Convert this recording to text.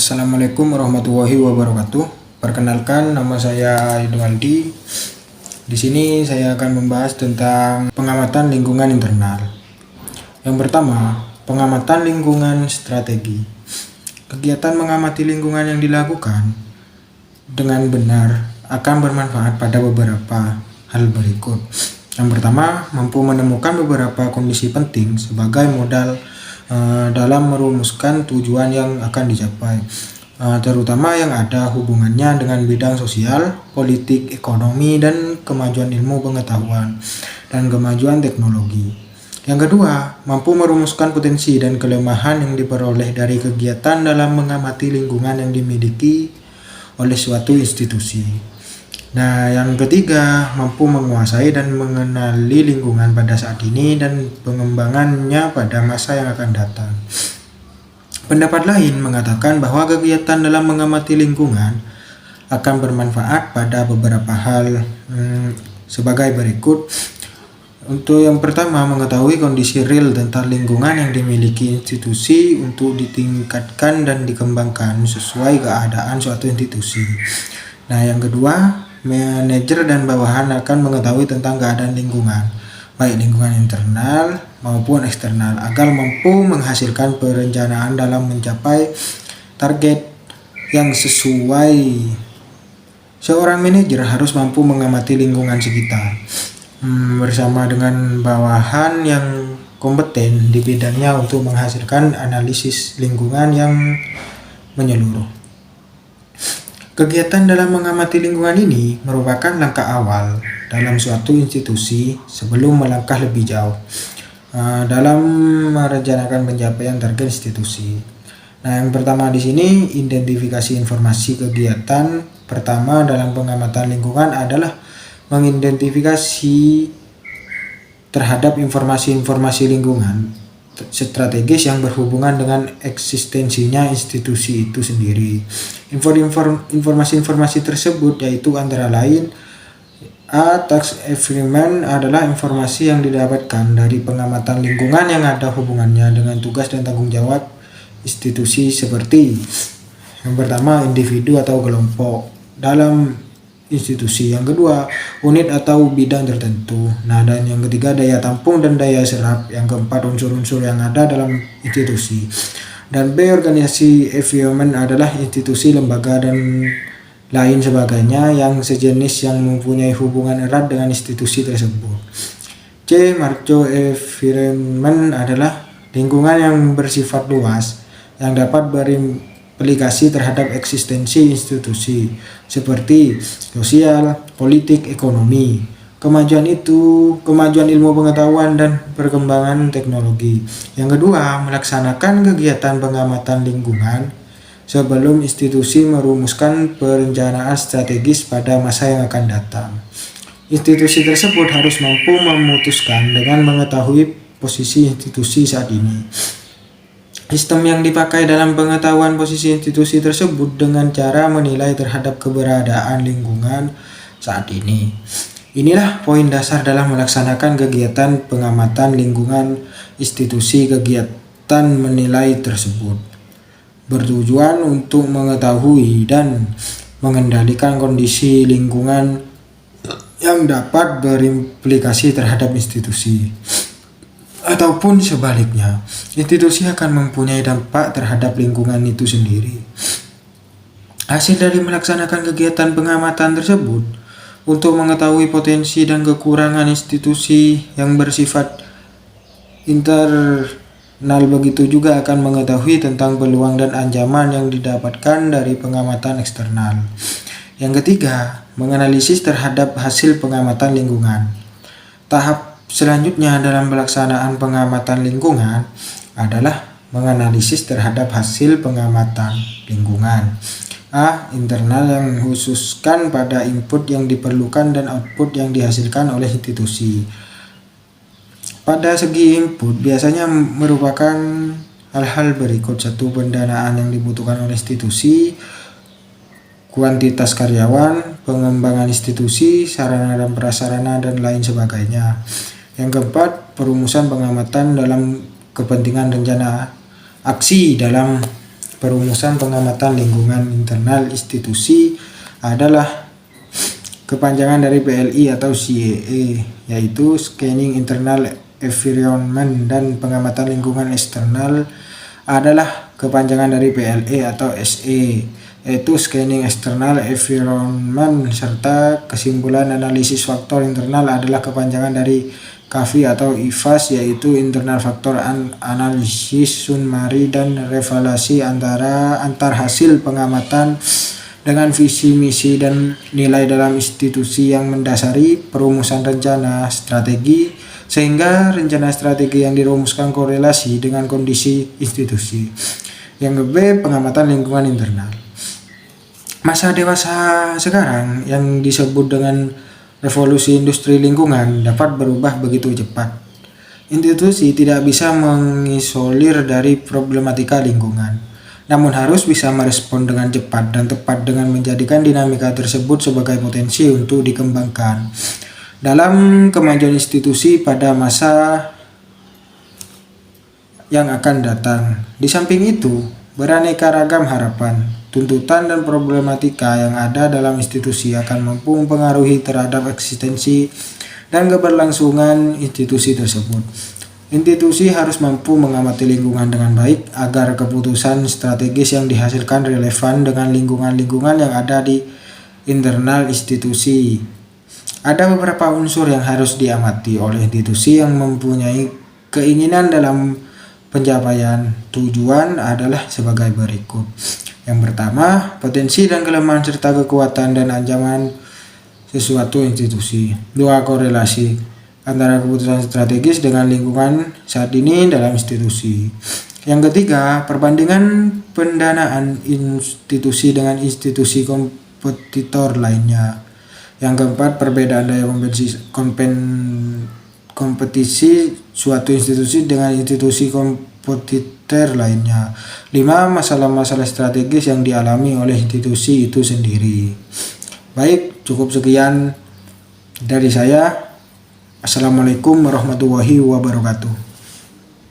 Assalamualaikum warahmatullahi wabarakatuh. Perkenalkan, nama saya Edwaldi. Di sini saya akan membahas tentang pengamatan lingkungan internal. Yang pertama, pengamatan lingkungan strategi. Kegiatan mengamati lingkungan yang dilakukan dengan benar akan bermanfaat pada beberapa hal berikut. Yang pertama, mampu menemukan beberapa kondisi penting sebagai modal dalam merumuskan tujuan yang akan dicapai, terutama yang ada hubungannya dengan bidang sosial, politik, ekonomi, dan kemajuan ilmu pengetahuan dan kemajuan teknologi. Yang kedua, mampu merumuskan potensi dan kelemahan yang diperoleh dari kegiatan dalam mengamati lingkungan yang dimiliki oleh suatu institusi. Nah, yang ketiga, mampu menguasai dan mengenali lingkungan pada saat ini dan pengembangannya pada masa yang akan datang. Pendapat lain mengatakan bahwa kegiatan dalam mengamati lingkungan akan bermanfaat pada beberapa hal sebagai berikut. Untuk yang pertama, mengetahui kondisi real tentang lingkungan yang dimiliki institusi untuk ditingkatkan dan dikembangkan sesuai keadaan suatu institusi. Nah, yang kedua, manajer dan bawahan akan mengetahui tentang keadaan lingkungan, baik lingkungan internal maupun eksternal, agar mampu menghasilkan perencanaan dalam mencapai target yang sesuai. Seorang manajer harus mampu mengamati lingkungan sekitar bersama dengan bawahan yang kompeten di bidangnya untuk menghasilkan analisis lingkungan yang menyeluruh. Kegiatan dalam mengamati lingkungan ini merupakan langkah awal dalam suatu institusi sebelum melangkah lebih jauh dalam merencanakan pencapaian target institusi. Nah, yang pertama di sini identifikasi informasi kegiatan. Pertama dalam pengamatan lingkungan adalah mengidentifikasi terhadap informasi-informasi lingkungan strategis yang berhubungan dengan eksistensinya institusi itu sendiri. Informasi-informasi tersebut yaitu antara lain task assignment adalah informasi yang didapatkan dari pengamatan lingkungan yang ada hubungannya dengan tugas dan tanggung jawab institusi seperti yang pertama individu atau kelompok dalam institusi, yang kedua unit atau bidang tertentu, nah dan yang ketiga daya tampung dan daya serap, yang keempat unsur-unsur yang ada dalam institusi, dan B organisasi environment adalah institusi, lembaga dan lain sebagainya yang sejenis yang mempunyai hubungan erat dengan institusi tersebut. C macro environment adalah lingkungan yang bersifat luas yang dapat aplikasi terhadap eksistensi institusi seperti sosial, politik, ekonomi, kemajuan ilmu pengetahuan dan perkembangan teknologi. Yang kedua, melaksanakan kegiatan pengamatan lingkungan sebelum institusi merumuskan perencanaan strategis pada masa yang akan datang. Institusi tersebut harus mampu memutuskan dengan mengetahui posisi institusi saat ini. Sistem yang dipakai dalam pengetahuan posisi institusi tersebut dengan cara menilai terhadap keberadaan lingkungan saat ini. Inilah poin dasar dalam melaksanakan kegiatan pengamatan lingkungan institusi. Kegiatan menilai tersebut bertujuan untuk mengetahui dan mengendalikan kondisi lingkungan yang dapat berimplikasi terhadap institusi. Ataupun sebaliknya, institusi akan mempunyai dampak terhadap lingkungan itu sendiri. Hasil dari melaksanakan kegiatan pengamatan tersebut untuk mengetahui potensi dan kekurangan institusi yang bersifat internal, begitu juga akan mengetahui tentang peluang dan ancaman yang didapatkan dari pengamatan eksternal. Yang ketiga, menganalisis terhadap hasil pengamatan lingkungan. Tahap selanjutnya dalam pelaksanaan pengamatan lingkungan adalah menganalisis terhadap hasil pengamatan lingkungan. A. Internal, yang khususkan pada input yang diperlukan dan output yang dihasilkan oleh institusi. Pada segi input biasanya merupakan hal-hal berikut. 1. Pendanaan yang dibutuhkan oleh institusi, kuantitas karyawan, pengembangan institusi, sarana dan prasarana dan lain sebagainya. Yang keempat, perumusan pengamatan dalam kepentingan rencana aksi dalam Perumusan pengamatan lingkungan internal institusi adalah kepanjangan dari PLI atau CEE, yaitu Scanning Internal Environment, dan pengamatan lingkungan eksternal adalah kepanjangan dari PLE atau SE, yaitu Scanning External Environment, serta kesimpulan analisis faktor internal adalah kepanjangan dari KAFI atau IFAS, yaitu Internal Factor Analysis Summary dan Revaluasi antar hasil pengamatan dengan visi, misi, dan nilai dalam institusi yang mendasari perumusan rencana strategi, sehingga rencana strategi yang dirumuskan korelasi dengan kondisi institusi. Yang kedua, pengamatan lingkungan internal. Masa dewasa sekarang yang disebut dengan revolusi industri lingkungan dapat berubah begitu cepat. Institusi tidak bisa mengisolir dari problematika lingkungan, namun harus bisa merespon dengan cepat dan tepat dengan menjadikan dinamika tersebut sebagai potensi untuk dikembangkan dalam kemajuan institusi pada masa yang akan datang. Di samping itu, beraneka ragam harapan, tuntutan, dan problematika yang ada dalam institusi akan mampu mempengaruhi terhadap eksistensi dan keberlangsungan institusi tersebut. Institusi harus mampu mengamati lingkungan dengan baik agar keputusan strategis yang dihasilkan relevan dengan lingkungan-lingkungan yang ada di internal institusi. Ada beberapa unsur yang harus diamati oleh institusi yang mempunyai keinginan dalam pencapaian tujuan adalah sebagai berikut. Yang pertama, potensi dan kelemahan serta kekuatan dan ancaman sesuatu institusi. 2. Korelasi antara keputusan strategis dengan lingkungan saat ini dalam institusi. Yang ketiga, perbandingan pendanaan institusi dengan institusi kompetitor lainnya. Yang keempat, perbedaan daya kompetisi suatu institusi dengan institusi kompetitor lainnya. 5. Masalah-masalah strategis yang dialami oleh institusi itu sendiri. Baik, cukup sekian dari saya. Assalamualaikum warahmatullahi wabarakatuh.